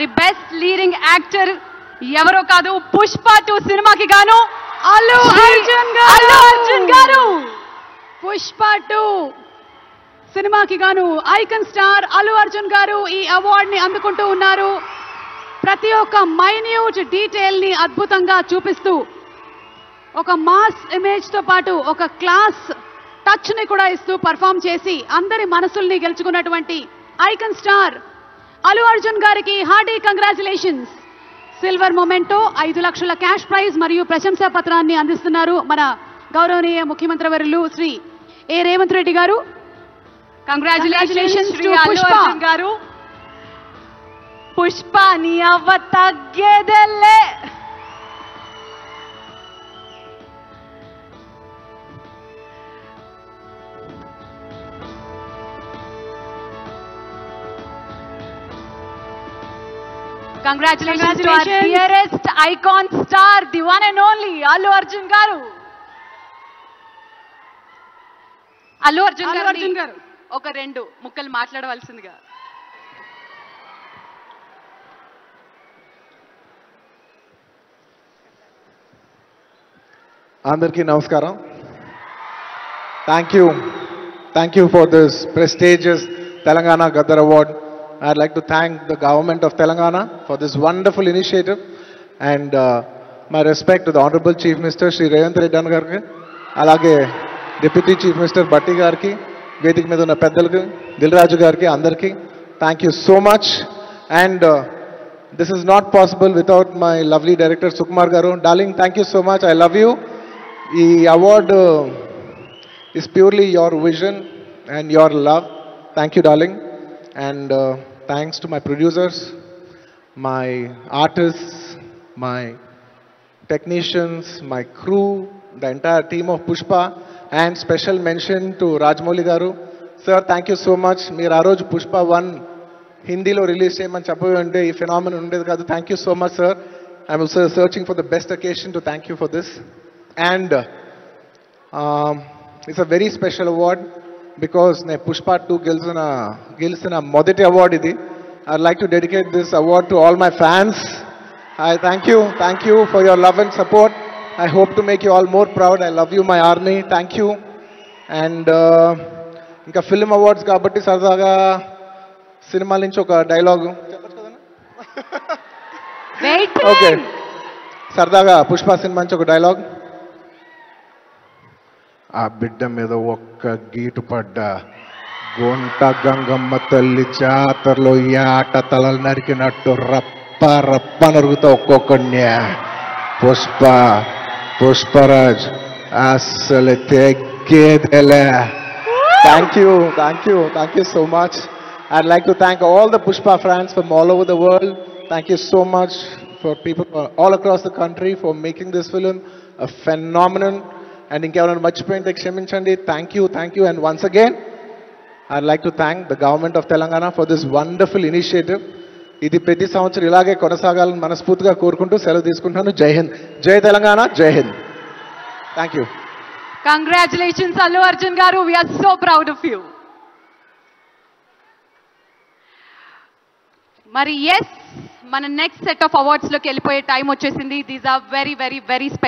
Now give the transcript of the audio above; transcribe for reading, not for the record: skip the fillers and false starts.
మరి best leading actor ఎవరో కాదు, పుష్ప 2 సినిమాకి గాను అల్లు అర్జున్ గారు. పుష్ప 2 సినిమాకి గాను ఐకాన్ స్టార్ అల్లు అర్జున్ గారు ఈ అవార్డ్ ని అందుకుంటూ ఉన్నారు. ప్రతి ఒక్క మైన్యూట్ డీటెయిల్ ని అద్భుతంగా చూపిస్తూ ఒక మాస్ ఇమేజ్ తో పాటు ఒక క్లాస్ టచ్ ని కూడా ఇస్తూ పర్ఫామ్ చేసి అందరి మనసుల్ని గెలుచుకున్నటువంటి ఐకాన్ స్టార్ అల్లు అర్జున్ గారికి హార్డీ కంగ్రాచులేషన్స్. సిల్వర్ మొమెంటో 5 లక్షల క్యాష్ ప్రైజ్ మరియు ప్రశంసా పత్రాన్ని అందిస్తున్నారు మన గౌరవనీయ ముఖ్యమంత్రి వర్యులు శ్రీ ఏ రేవంత్ రెడ్డి గారు. కంగ్రాచులేషన్స్ టు పుష్ప గారు. పుష్ప నీ అవ్వ తగ్గేదెల్లే. Congratulations to our dearest icon star, the one and only Allu Arjun garu. Allu Arjun garu oka 2 ముక్కలు మాట్లాడవలసిందిగా. అందరికీ నమస్కారం. Thank you for this prestigious Telangana Gaddar Award. I'd like to thank the government of Telangana for this wonderful initiative, and my respect to the Honorable Chief Minister Shri Revanth Reddy Gariki, alage Deputy Chief Minister Batti Gariki, Vedik మీద ఉన్న పెద్దలకు, దిల్రాజు గారికి, అందరికీ thank you so much. And this is not possible without my lovely director Sukumar garu. Darling, thank you so much. I love you. ఈ award is purely your vision and your love. Thank you, darling. And thanks to my producers, my artists, my technicians, my crew, the entire team of Pushpa, and special mention to Rajmouli garu. Sir, thank you so much. Meer aa roju Pushpa 1 Hindi lo release cheyamani cheppante ee phenomenon undedi kaadu. Thank you so much, sir. I'm also searching for the best occasion to thank you for this. And it's a very special award because ne Pushpa 2 గెలిచిన మొదటి award ఇది. I'd like to dedicate this award to all my fans. I thank you for your love and support. I hope to make you all more proud. I love you, my army. Thank you. And ఇంకా film awards కాబట్టి సరదాగా cinema నుంచి ఒక dialogue చెప్పచ్చు కదా. Okay, సరదాగా Pushpa cinema నుంచి ఒక డైలాగ్. ఆ బిడ్డ మీద ఒక్క గీటు పడ్డా గొంట గంగమ్మ తల్లి జాతరలో యాట తలలు నరికినట్టు రప్ప రప్ప నరుగుతా ఒక్కొక్కడిని. పుష్పరాజ్ అసలు తెగ్గేదేలే. Thank you so much. I'd like to thank all the Pushpa fans from all over the world. Thank you so much for people all across the country for making this film a phenomenon. And ఇంకెవరైనా మర్చిపోయింటే క్షమించండి. Thank you. And once again, I'd like to thank the government of Telangana for this wonderful initiative. ఇది ప్రతి సంవత్సరం ఇలాగే కొనసాగాలని మనస్ఫూర్తిగా కోరుకుంటూ సెలవు తీసుకుంటాను. జై హింద్, జై తెలంగాణ, జై Hind. Thank you. Congratulations Allu Arjun గారు. We are so proud of you. మరి ఎస్, మన నెక్స్ట్ సెట్ ఆఫ్ అవార్డ్స్ లోకి వెళ్ళిపోయే టైం వచ్చేసింది. These are very very very special.